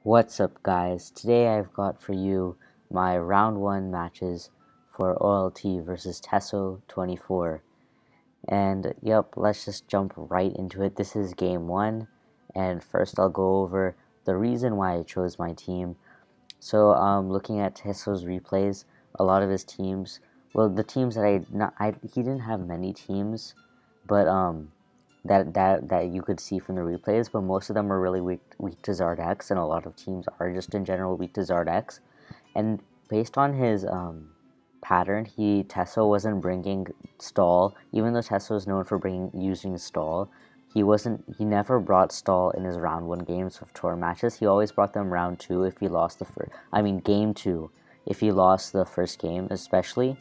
What's up, guys? Today I've got for you my round 1 matches for OLT versus Teso24. And yep, let's just jump right into it. This is game 1, and first I'll go over the reason why I chose my team. So, looking at Teso's replays, a lot of his teams, well, the teams that he didn't have many teams, but that you could see from the replays, but most of them are really weak to Zard X, and a lot of teams are just in general weak to Zard X. And based on his pattern, Teso wasn't bringing stall, even though Teso is known for using stall. He never brought stall in his round 1 games of tour matches. He always brought them round 2 if he lost game 2 if he lost the first game, especially.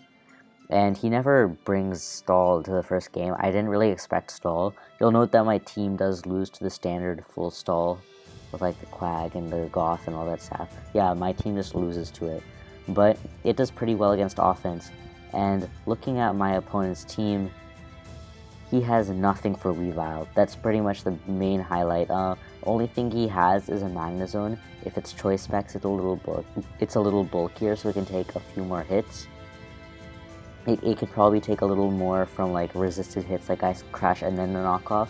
And he never brings stall to the first game. I didn't really expect stall. You'll note that my team does lose to the standard full stall with like the Quag and the Goth and all that stuff. Yeah, my team just loses to it. But it does pretty well against offense. And looking at my opponent's team, he has nothing for Weavile. That's pretty much the main highlight. Only thing he has is a Magnezone. If it's choice specs, it's a little bulkier, so it can take a few more hits. It could probably take a little more from like resisted hits like Ice Crash and then the knockoff,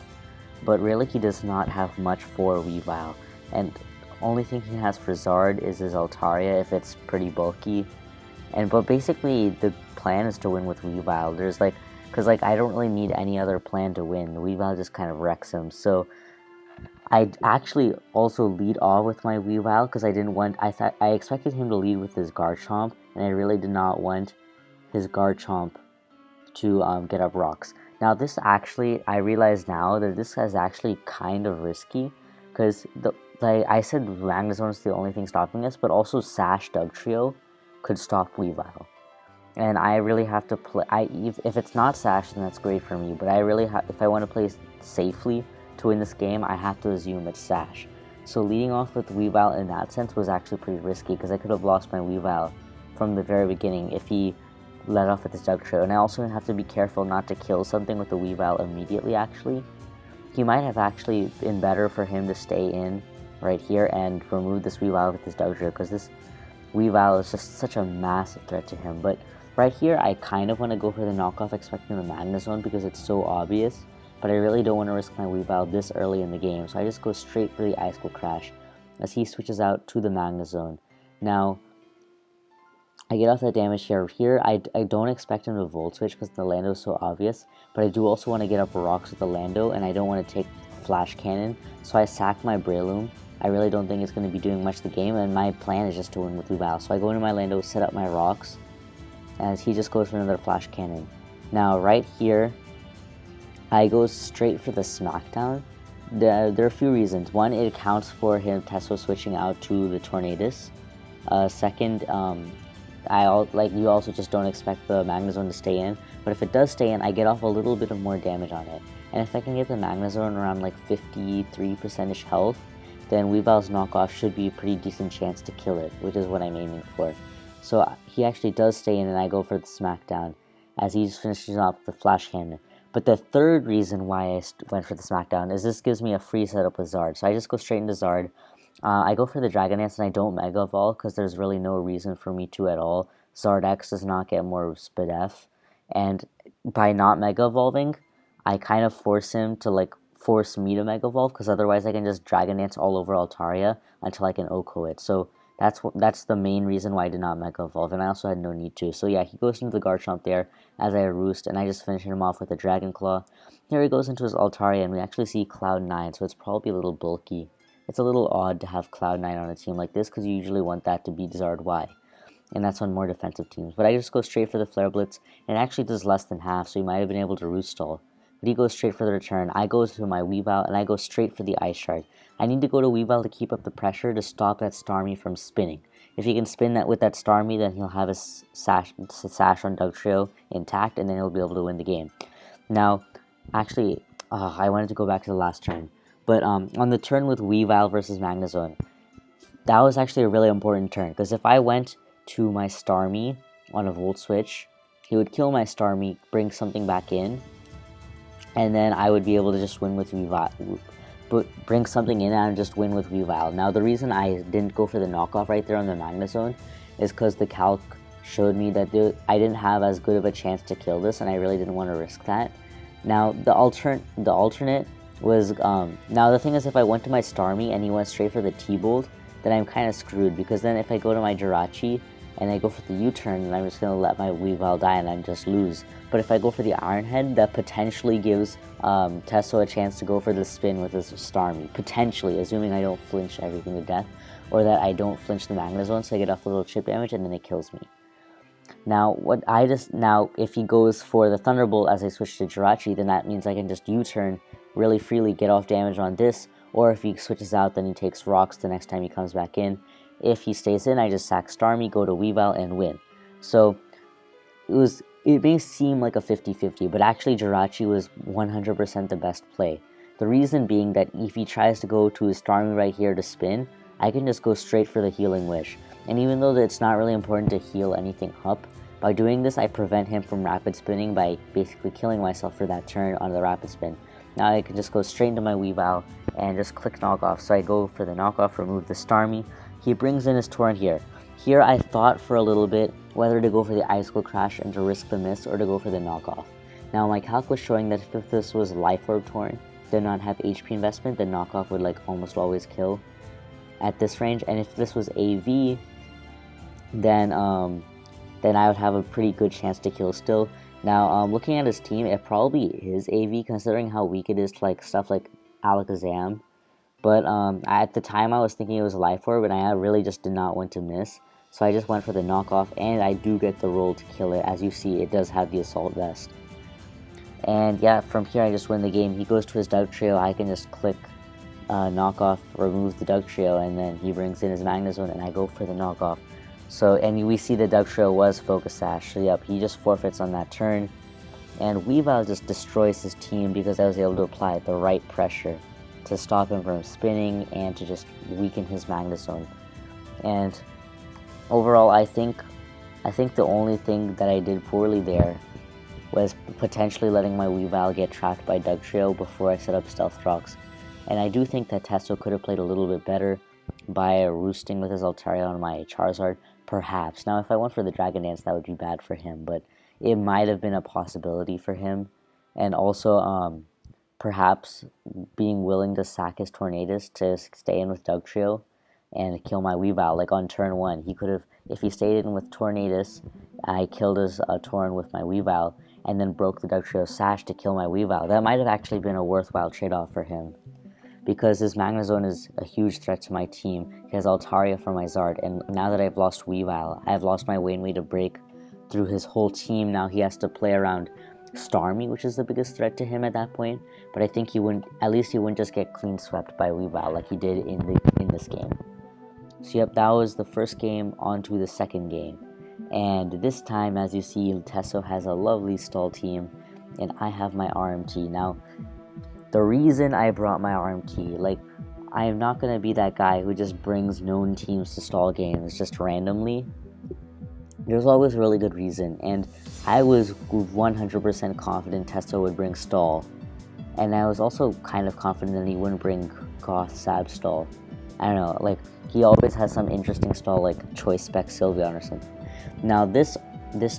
but really he does not have much for Weavile, and only thing he has for Zard is his Altaria if it's pretty bulky, but basically the plan is to win with Weavile. Because I don't really need any other plan to win. Weavile just kind of wrecks him, so I actually also lead off with my Weavile because I expected him to lead with his Garchomp, and I really did not want his Garchomp to get up rocks. Now this actually, I realize now that this is actually kind of risky, because I said Magnezone is the only thing stopping us, but also Sash Dugtrio could stop Weavile. And I really have to play, if it's not Sash, then that's great for me, but if I want to play safely to win this game, I have to assume it's Sash. So leading off with Weavile in that sense was actually pretty risky, because I could have lost my Weavile from the very beginning if he let off with his Dugtrio, and I also have to be careful not to kill something with the Weavile immediately. Actually, he might have actually been better for him to stay in right here and remove this Weavile with his Dugtrio, because this Weavile is just such a massive threat to him. But right here, I kind of want to go for the knockoff, expecting the Magnezone because it's so obvious, but I really don't want to risk my Weavile this early in the game, so I just go straight for the Ice Crash as he switches out to the Magnezone. Now, I get off that damage here. Here, I don't expect him to Volt Switch because the Lando is so obvious, but I do also want to get up rocks with the Lando, and I don't want to take Flash Cannon, so I sack my Breloom. I really don't think it's going to be doing much the game, and my plan is just to win with Weavile. So I go into my Lando, set up my rocks, as he just goes for another Flash Cannon. Now, right here, I go straight for the Smackdown. There are a few reasons. One, it accounts for him Teso switching out to the Tornadus. Second, you also just don't expect the Magnezone to stay in, but if it does stay in, I get off a little bit of more damage on it. And if I can get the Magnezone around like 53%ish health, then Weavile's knockoff should be a pretty decent chance to kill it, which is what I'm aiming for. So he actually does stay in, and I go for the Smackdown, as he just finishes off the Flash Cannon. But the third reason why I went for the Smackdown is this gives me a free setup with Zard. So I just go straight into Zard. I go for the Dragon Dance, and I don't Mega Evolve because there's really no reason for me to at all. Zard X does not get more Spadef, and by not Mega Evolving, I kind of force him to force me to Mega Evolve, because otherwise I can just Dragon Dance all over Altaria until I can OHKO it. So that's the main reason why I did not Mega Evolve, and I also had no need to. So yeah, he goes into the Garchomp there as I roost, and I just finish him off with a Dragon Claw. Here he goes into his Altaria, and we actually see Cloud9, so it's probably a little bulky. It's a little odd to have Cloud9 on a team like this, because you usually want that to be Zard Y, and that's on more defensive teams. But I just go straight for the Flare Blitz, and it actually does less than half, so he might have been able to Roost Stall. But he goes straight for the return. I go to my Weavile, and I go straight for the Ice Shard. I need to go to Weavile to keep up the pressure to stop that Starmie from spinning. If he can spin that with that Starmie, then he'll have his Sash on Dugtrio intact, and then he'll be able to win the game. Now, actually, I wanted to go back to the last turn. But on the turn with Weavile versus Magnezone, that was actually a really important turn, because if I went to my Starmie on a Volt Switch, he would kill my Starmie, bring something back in, and then I would be able to just win with Weavile. bring something in and just win with Weavile. Now, the reason I didn't go for the knockoff right there on the Magnezone is because the calc showed me that I didn't have as good of a chance to kill this, and I really didn't want to risk that. Now, the alternate was, now the thing is, if I went to my Starmie and he went straight for the T-Bolt, then I'm kind of screwed, because then if I go to my Jirachi and I go for the U-turn, then I'm just going to let my Weavile die and I'm just lose. But if I go for the Iron Head, that potentially gives Teso a chance to go for the spin with his Starmie. Potentially, assuming I don't flinch everything to death, or that I don't flinch the Magnezone, so I get off a little chip damage and then it kills me. Now, if he goes for the Thunderbolt as I switch to Jirachi, then that means I can just U-turn really freely, get off damage on this, or if he switches out, then he takes rocks the next time he comes back in. If he stays in, I just sack Starmie, go to Weavile, and win. So, it may seem like a 50-50, but actually Jirachi was 100% the best play. The reason being that if he tries to go to his Starmie right here to spin, I can just go straight for the Healing Wish. And even though it's not really important to heal anything up, by doing this I prevent him from rapid spinning by basically killing myself for that turn on the rapid spin. Now I can just go straight into my Weavile and just click knockoff. So I go for the knockoff, remove the Starmie. He brings in his Torrent here. Here I thought for a little bit whether to go for the Icicle Crash and to risk the miss, or to go for the knockoff. Now my calc was showing that if this was Life Orb Torrent, did not have HP investment, the knockoff would like almost always kill at this range. And if this was AV, then I would have a pretty good chance to kill still. Now, looking at his team, it probably is AV, considering how weak it is to like stuff like Alakazam. But at the time, I was thinking it was Life Orb, and I really just did not want to miss. So I just went for the knockoff, and I do get the roll to kill it. As you see, it does have the Assault Vest. And yeah, from here I just win the game. He goes to his Dugtrio, I can just click knockoff, remove the Dugtrio, and then he brings in his Magnezone, and I go for the knockoff. So, and we see the Dugtrio was Focus Sash, so yep, he just forfeits on that turn. And Weavile just destroys his team because I was able to apply the right pressure to stop him from spinning and to just weaken his Magnezone. And overall, I think the only thing that I did poorly there was potentially letting my Weavile get trapped by Dugtrio before I set up Stealth Rocks. And I do think that Teso could have played a little bit better by roosting with his Altaria on my Charizard, perhaps. Now, if I went for the Dragon Dance, that would be bad for him, but it might have been a possibility for him. And also, perhaps being willing to sack his Tornadus to stay in with Dugtrio and kill my Weavile. Like on turn 1, he could have, if he stayed in with Tornadus, I killed his Torn with my Weavile, and then broke the Dugtrio Sash to kill my Weavile. That might have actually been a worthwhile trade-off for him, because his Magnezone is a huge threat to my team. He has Altaria for my Zard, and now that I've lost Weavile, I've lost my Wainway to break through his whole team. Now he has to play around Starmie, which is the biggest threat to him at that point, but I think he wouldn't just get clean swept by Weavile like he did in this game. So yep, that was the first game. On to the second game. And this time, as you see, Teso has a lovely stall team, and I have my RMT. Now, the reason I brought my RMT, like, I am not going to be that guy who just brings known teams to stall games just randomly. There's always a really good reason, and I was 100% confident Teso would bring stall, and I was also kind of confident that he wouldn't bring Goth Sab stall. I don't know, like, he always has some interesting stall, like Choice Spec Sylveon or something. Now, this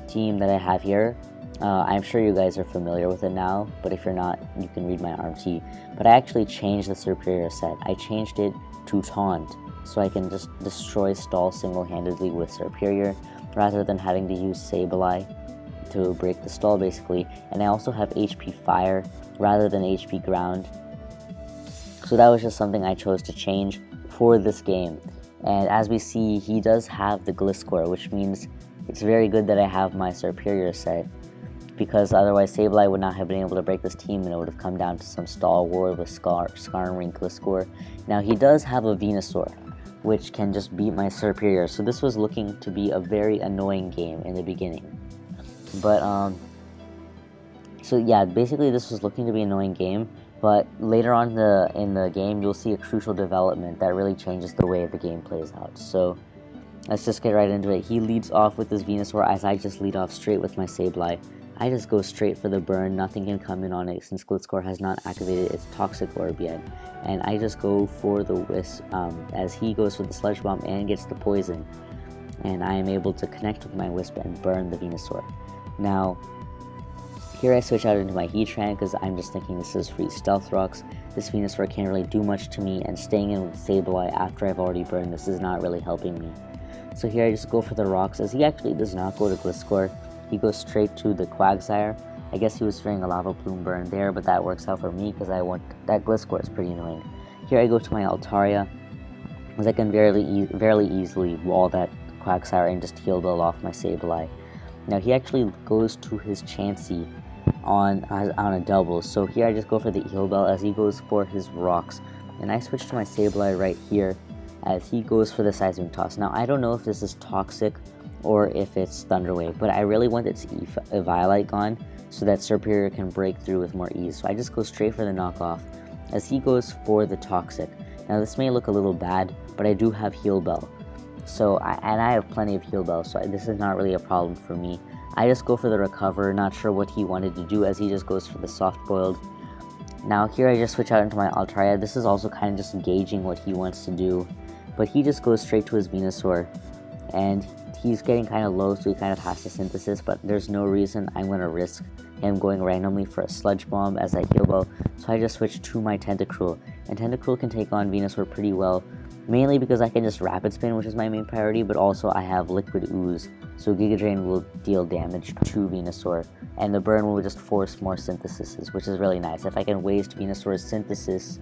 team that I have here, I'm sure you guys are familiar with it now, but if you're not, you can read my RMT. But I actually changed the Superior set. I changed it to Taunt, so I can just destroy stall single-handedly with Superior, rather than having to use Sableye to break the stall, basically. And I also have HP Fire, rather than HP Ground. So that was just something I chose to change for this game. And as we see, he does have the Gliscor, which means it's very good that I have my Superior set, because otherwise Sableye would not have been able to break this team, and it would have come down to some stall war with Skarmory Gliscor. Now, he does have a Venusaur, which can just beat my Superior, so this was looking to be a very annoying game in the beginning. But, so yeah, basically this was looking to be an annoying game, but later on in the game, you'll see a crucial development that really changes the way the game plays out. So let's just get right into it. He leads off with his Venusaur, as I just lead off straight with my Sableye. I just go straight for the burn. Nothing can come in on it since Gliscor has not activated its Toxic Orb yet. And I just go for the Wisp as he goes for the Sludge Bomb and gets the Poison. And I am able to connect with my Wisp and burn the Venusaur. Now, here I switch out into my Heatran because I'm just thinking this is free Stealth Rocks. This Venusaur can't really do much to me, and staying in with Sableye after I've already burned this is not really helping me. So here I just go for the Rocks, as he actually does not go to Gliscor. He goes straight to the Quagsire. I guess he was fearing a Lava Plume burn there, but that works out for me because that Gliscor is pretty annoying. Here I go to my Altaria, as I can fairly easily wall that Quagsire and just Heal Bell off my Sableye. Now he actually goes to his Chansey on a double, so here I just go for the Heal Bell as he goes for his Rocks, and I switch to my Sableye right here as he goes for the Seismic Toss. Now I don't know if this is Toxic or if it's Thunder Wave, but I really want its Eviolite gone so that Serperior can break through with more ease. So I just go straight for the knockoff as he goes for the Toxic. Now this may look a little bad, but I do have Heal Bell. So I have plenty of Heal Bell, so this is not really a problem for me. I just go for the Recover, not sure what he wanted to do as he just goes for the Soft Boiled. Now here I just switch out into my Altaria. This is also kind of just gauging what he wants to do, but he just goes straight to his Venusaur, and he's getting kind of low, so he kind of has to Synthesis, but there's no reason I'm going to risk him going randomly for a Sludge Bomb as I Heal Bell, so I just switch to my Tentacruel, and Tentacruel can take on Venusaur pretty well, mainly because I can just Rapid Spin, which is my main priority, but also I have Liquid Ooze, so Giga Drain will deal damage to Venusaur, and the burn will just force more Synthesises, which is really nice. If I can waste Venusaur's Synthesis,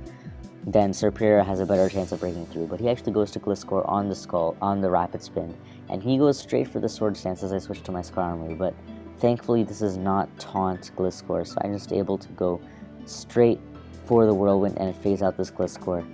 then Serperior has a better chance of breaking through, but he actually goes to Gliscor on the Skull, on the Rapid Spin, and he goes straight for the Swords Dance as I switch to my Skarmory, but thankfully this is not Taunt Gliscor, so I'm just able to go straight for the Whirlwind and phase out this Gliscor.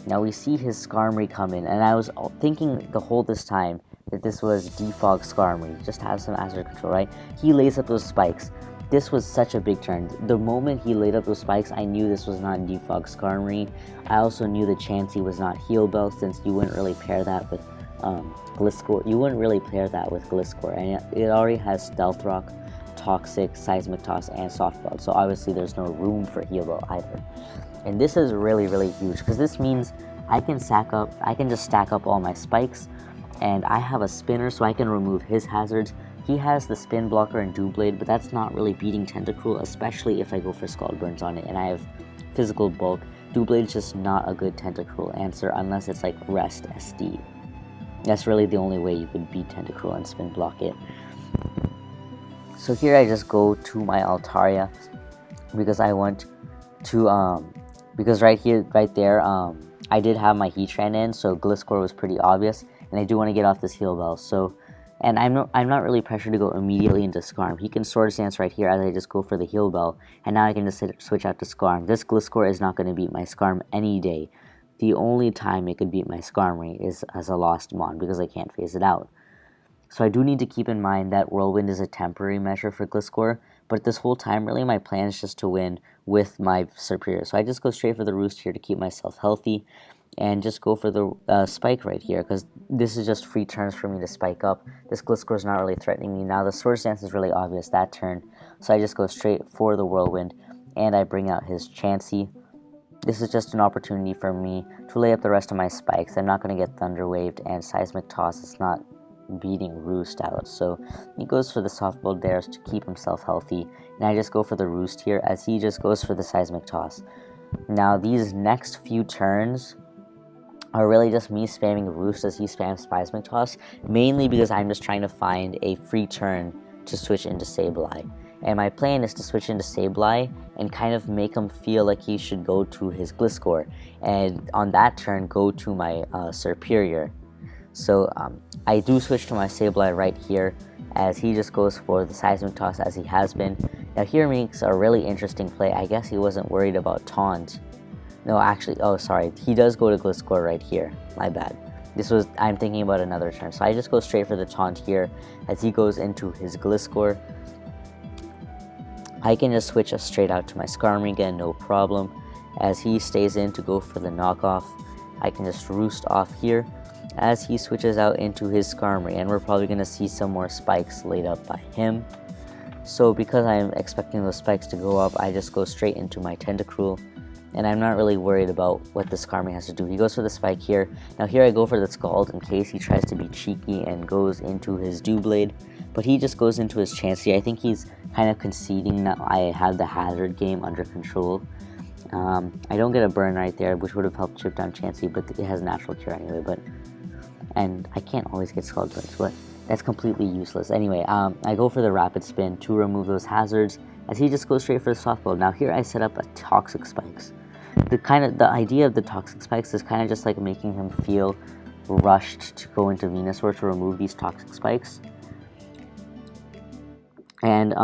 Now we see his Skarmory come in, and I was thinking the whole this time that this was Defog Skarmory, just have some Azure Control, right? He lays up those spikes. This was such a big turn. The moment he laid up those spikes, I knew this was not Defog Skarmory. I also knew the Chansey was not Heal Bell, since you wouldn't really pair that with Gliscor. You wouldn't really pair that with Gliscor, and it already has Stealth Rock, Toxic, Seismic Toss, and Soft Belt, so obviously there's no room for Heal Bell either. And this is really, really huge, because this means I can just stack up all my spikes, and I have a Spinner, so I can remove his hazards. He has the Spin Blocker and Doublade, but that's not really beating Tentacruel, especially if I go for Scald Burns on it, and I have Physical Bulk. Doublade is just not a good Tentacruel answer unless it's like Rest SD. That's really the only way you could beat Tentacruel and Spin Block it. So here I just go to my Altaria, because I want to, because right there, I did have my Heatran in, so Gliscor was pretty obvious, and I do want to get off this Heal Bell, so, and I'm not really pressured to go immediately into Skarm. He can Swords Dance right here as I just go for the Heal Bell, and now I can just switch out to Skarm. This Gliscor is not going to beat my Skarm any day. The only time it could beat my Skarmory is as a Lost Mon, because I can't phase it out. So I do need to keep in mind that Whirlwind is a temporary measure for Gliscor, but this whole time, really, my plan is just to win with my Serperior. So I just go straight for the Roost here to keep myself healthy, and just go for the Spike right here, because this is just free turns for me to spike up. This Gliscor is not really threatening me. Now the Swords Dance is really obvious that turn, so I just go straight for the Whirlwind, and I bring out his Chansey. This is just an opportunity for me to lay up the rest of my spikes. I'm not going to get Thunder Waved, and Seismic Toss is not beating Roost out, so he goes for the Soft Boiled Dares to keep himself healthy, and I just go for the Roost here as he just goes for the Seismic Toss. Now these next few turns are really just me spamming Roost as he spams Seismic Toss, mainly because I'm just trying to find a free turn to switch into Sableye. And my plan is to switch into Sableye and kind of make him feel like he should go to his Gliscor, and on that turn go to my Serperior. So I do switch to my Sableye right here as he just goes for the Seismic Toss as he has been. Now here makes a really interesting play. I guess he wasn't worried about Taunt. No, actually, oh sorry, he does go to Gliscor right here. My bad. I'm thinking about another turn. So I just go straight for the Taunt here as he goes into his Gliscor. I can just switch straight out to my Skarmory again, no problem. As he stays in to go for the knockoff, I can just Roost off here as he switches out into his Skarmory, and we're probably going to see some more spikes laid up by him. So because I'm expecting those spikes to go up, I just go straight into my Tentacruel, and I'm not really worried about what this Skarmory has to do. He goes for the spike here. Now here I go for the Scald in case he tries to be cheeky and goes into his Doublade, but he just goes into his Chansey. I think he's kind of conceding that I have the Hazard game under control. I don't get a burn right there, which would have helped chip down Chansey, but it has natural cure anyway, and I can't always get Scald burns, but that's completely useless. Anyway, I go for the Rapid Spin to remove those hazards, as he just goes straight for the softball. Now here I set up a Toxic Spikes. The idea of the Toxic Spikes is kind of just like making him feel rushed to go into Venusaur to remove these Toxic Spikes. And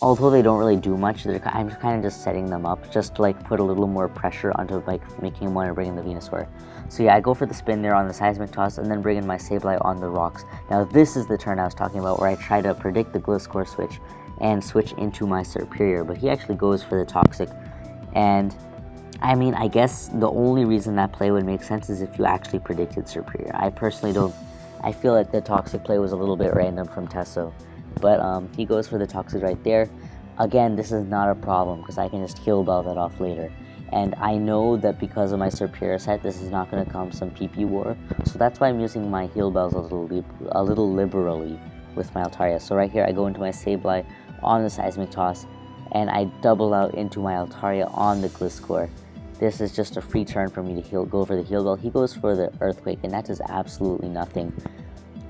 although they don't really do much, I'm kind of just setting them up just to like put a little more pressure onto like making him want to bring in the Venusaur. So yeah, I go for the spin there on the Seismic Toss and then bring in my Sableye on the rocks. Now this is the turn I was talking about where I try to predict the Gliscor switch and switch into my Serperior, but he actually goes for the Toxic. And I mean, I guess the only reason that play would make sense is if you actually predicted Serperior. I personally don't. I feel like the Toxic play was a little bit random from Teso. But he goes for the Toxic right there. Again, this is not a problem because I can just Heal Bell that off later. And I know that because of my Serperior set, this is not going to come some PP war. So that's why I'm using my Heal Bells a little liberally with my Altaria. So right here, I go into my Sableye on the Seismic Toss, and I double out into my Altaria on the Gliscor. This is just a free turn for me to go for the Heal Bell. He goes for the Earthquake, and that does absolutely nothing.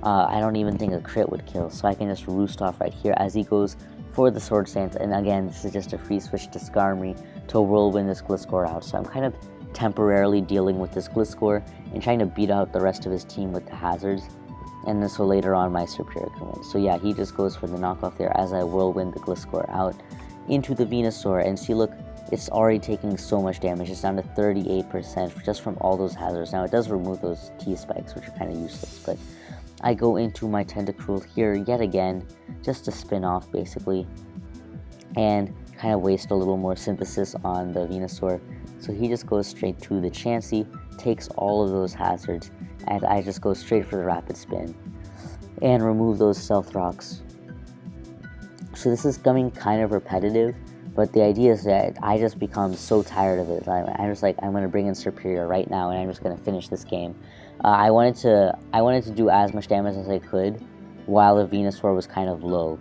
I don't even think a crit would kill, so I can just roost off right here as he goes for the Swords Dance. And again, this is just a free switch to Skarmory to Whirlwind this Gliscor out. So I'm kind of temporarily dealing with this Gliscor and trying to beat out the rest of his team with the hazards. And then so later on my Serperior can win. So yeah, he just goes for the knockoff there as I Whirlwind the Gliscor out into the Venusaur. And see, look, it's already taking so much damage. It's down to 38% just from all those hazards. Now it does remove those T-Spikes, which are kind of useless, but I go into my Tentacruel here yet again, just to spin off basically, and kind of waste a little more synthesis on the Venusaur. So he just goes straight to the Chansey, takes all of those hazards, and I just go straight for the Rapid Spin and remove those Stealth Rocks. So this is coming kind of repetitive, but the idea is that I just become so tired of it. I'm just like, I'm going to bring in Serperior right now, and I'm just going to finish this game. I wanted to do as much damage as I could while the Venusaur was kind of low.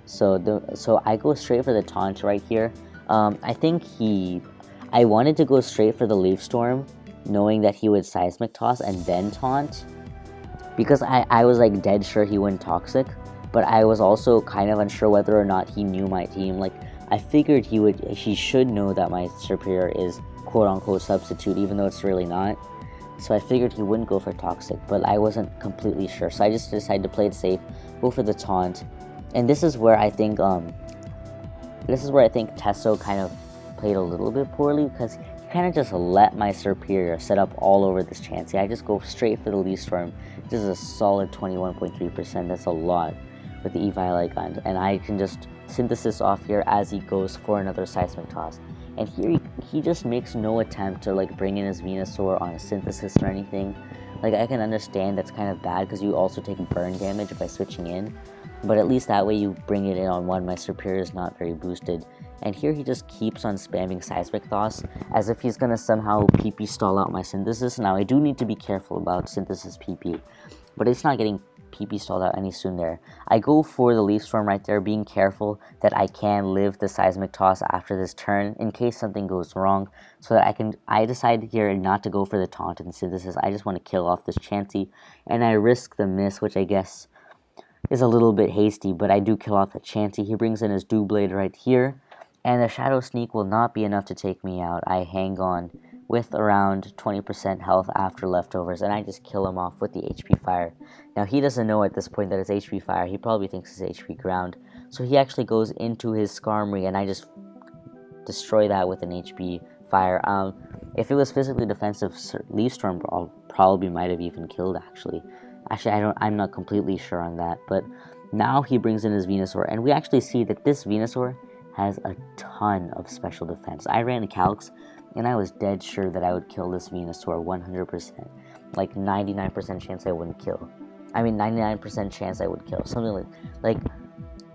So I go straight for the taunt right here. I wanted to go straight for the Leaf Storm, knowing that he would Seismic Toss and then taunt, because I was like dead sure he wouldn't Toxic, but I was also kind of unsure whether or not he knew my team. Like, I figured he should know that my Serperior is quote-unquote substitute, even though it's really not. So I figured he wouldn't go for Toxic, but I wasn't completely sure. So I just decided to play it safe, go for the taunt. And this is where I think Teso kind of played a little bit poorly, because he kind of just let my Serperior set up all over this Chansey. I just go straight for the Leaf Storm. This is a solid 21.3%. That's a lot with the Eevee icon. And I can just synthesis off here as he goes for another Seismic Toss. And here he just makes no attempt to like bring in his Venusaur on a synthesis or anything. Like, I can understand that's kind of bad because you also take burn damage by switching in, but at least that way you bring it in on one. My Serperior is not very boosted. And here he just keeps on spamming Seismic Toss as if he's gonna somehow PP stall out my synthesis. Now I do need to be careful about synthesis PP, but it's not getting PP stalled out any soon there. I go for the Leaf Storm right there, being careful that I can live the Seismic Toss after this turn in case something goes wrong, so that I decide here not to go for the taunt and synthesis. I just want to kill off this Chansey, and I risk the miss, which I guess is a little bit hasty, but I do kill off the Chansey. He brings in his Doublade right here, and the Shadow Sneak will not be enough to take me out. I hang on with around 20% health after leftovers, and I just kill him off with the HP Fire. Now, he doesn't know at this point that it's HP Fire. He probably thinks it's HP Ground. So he actually goes into his Skarmory, and I just destroy that with an HP Fire. If it was physically defensive, Leaf Storm probably might have even killed, actually. I'm not completely sure on that, but now he brings in his Venusaur, and we actually see that this Venusaur has a ton of special defense. I ran the calcs, and I was dead sure that I would kill this Venusaur 100%. Like 99% chance I wouldn't kill. I mean 99% chance I would kill. Something like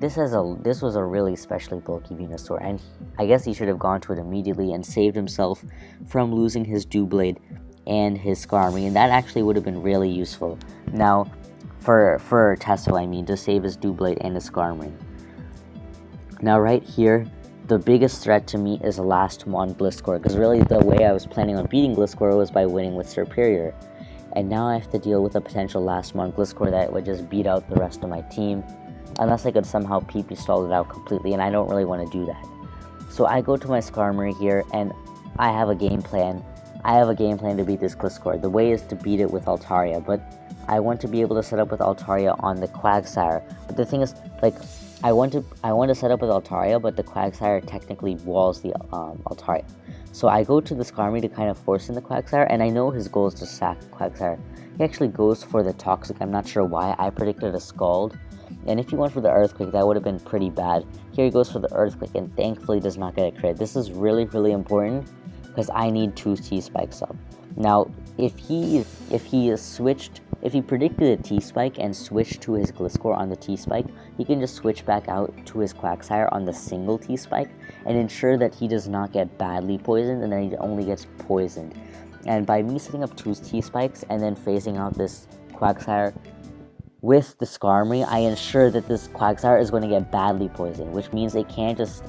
this was a really specially bulky Venusaur, and I guess he should have gone to it immediately and saved himself from losing his Doublade and his Skarmory, and that actually would have been really useful. Now, for Teso, I mean, to save his Doublade and his Skarmory. Now, right here, the biggest threat to me is a last Mon Gliscor, because really the way I was planning on beating Gliscor was by winning with Serperior. And now I have to deal with a potential last Mon Gliscor that would just beat out the rest of my team, unless I could somehow PP stall it out completely, and I don't really want to do that. So I go to my Skarmory here, and I have a game plan. I have a game plan to beat this Gliscor. The way is to beat it with Altaria, but I want to be able to set up with Altaria on the Quagsire. But the thing is, like, I want to set up with Altaria, but the Quagsire technically walls the Altaria. So I go to the Skarmory to kind of force in the Quagsire, and I know his goal is to sack Quagsire. He actually goes for the Toxic. I'm not sure why. I predicted a Scald, and if he went for the Earthquake, that would have been pretty bad. Here he goes for the Earthquake, and thankfully does not get a crit. This is really, really important, because I need 2 T-Spikes up. Now, if he predicted a T-Spike and switched to his Gliscor on the T-Spike, he can just switch back out to his Quagsire on the single T-Spike and ensure that he does not get badly poisoned and then he only gets poisoned. And by me setting up 2 T-Spikes and then phasing out this Quagsire with the Skarmory, I ensure that this Quagsire is going to get badly poisoned, which means it can't just,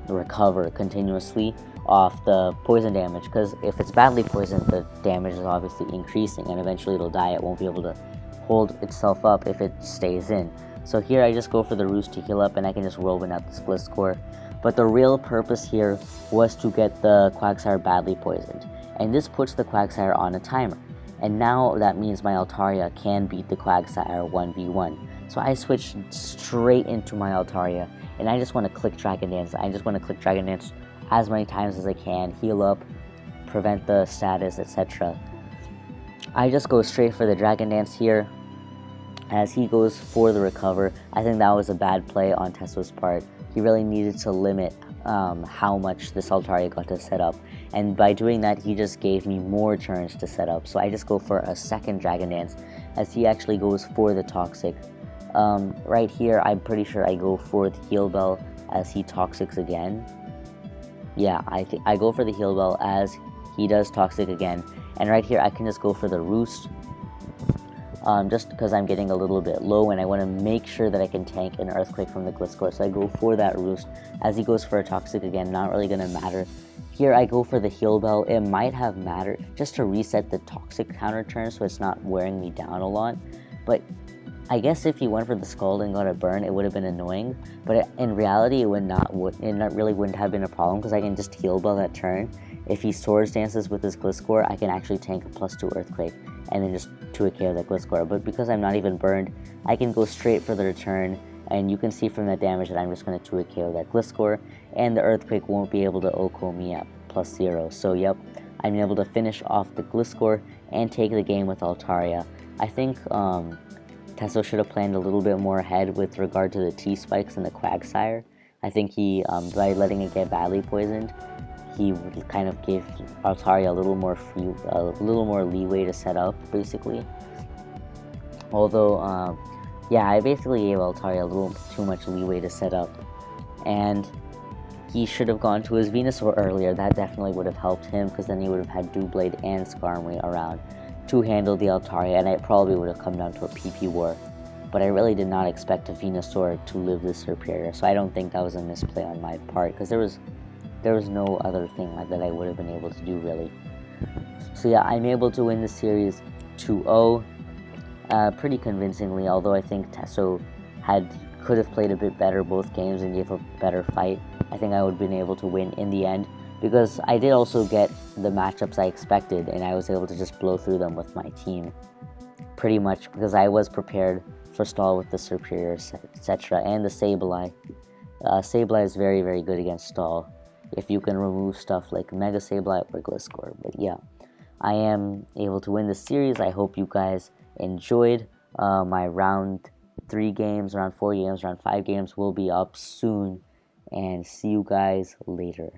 recover continuously off the poison damage, because if it's badly poisoned, the damage is obviously increasing and eventually it'll die. It won't be able to hold itself up if it stays in. So here I just go for the Roost to heal up, and I can just whirlwind out the Gliscor. But the real purpose here was to get the Quagsire badly poisoned, and this puts the Quagsire on a timer. And now that means my Altaria can beat the Quagsire 1v1. So I switch straight into my Altaria, and I just want to click Dragon Dance. I just want to click Dragon Dance as many times as I can, heal up, prevent the status, etc. I just go straight for the Dragon Dance here, as he goes for the Recover. I think that was a bad play on Teso's part. He really needed to limit how much this Altaria got to set up, and by doing that he just gave me more turns to set up. So I just go for a second Dragon Dance, as he actually goes for the Toxic. Right here I'm pretty sure I go for the Heal Bell as he Toxics again. Yeah, I go for the Heal Bell as he does Toxic again, and right here I can just go for the Roost, just because I'm getting a little bit low and I want to make sure that I can tank an Earthquake from the Gliscor. So I go for that Roost as he goes for a Toxic again. Not really going to matter. Here I go for the Heal Bell. It might have mattered just to reset the Toxic counter turn so it's not wearing me down a lot, but I guess if he went for the Scald and got a burn, it would have been annoying, but in reality, it really wouldn't have been a problem, because I can just Heal Bell that turn. If he Swords Dances with his Gliscor, I can actually tank a +2 Earthquake, and then just 2-KO that Gliscor. But because I'm not even burned, I can go straight for the return, and you can see from that damage that I'm just going to 2-KO that Gliscor, and the Earthquake won't be able to OHKO me at +0. So yep, I'm able to finish off the Gliscor and take the game with Altaria. I think, Teso should have planned a little bit more ahead with regard to the T-Spikes and the Quagsire. I think he, by letting it get badly poisoned, he kind of gave Altaria a little more leeway to set up, basically. Although, yeah, I basically gave Altaria a little too much leeway to set up, and he should have gone to his Venusaur earlier. That definitely would have helped him, because then he would have had Doublade and Skarmory around to handle the Altaria, and it probably would have come down to a PP war. But I really did not expect a Venusaur to live this Serperior, so I don't think that was a misplay on my part, because there was no other thing like that I would have been able to do, really. So yeah, I'm able to win the series 2-0 pretty convincingly, although I think Teso could have played a bit better both games and gave a better fight. I think I would have been able to win in the end, because I did also get the matchups I expected, and I was able to just blow through them with my team, pretty much, because I was prepared for stall with the Serperior, etc., and the Sableye. Sableye is very, very good against stall, if you can remove stuff like Mega Sableye or Gliscor. But yeah, I am able to win the series. I hope you guys enjoyed. My round 3 games, round 4 games, round 5 games will be up soon, and see you guys later.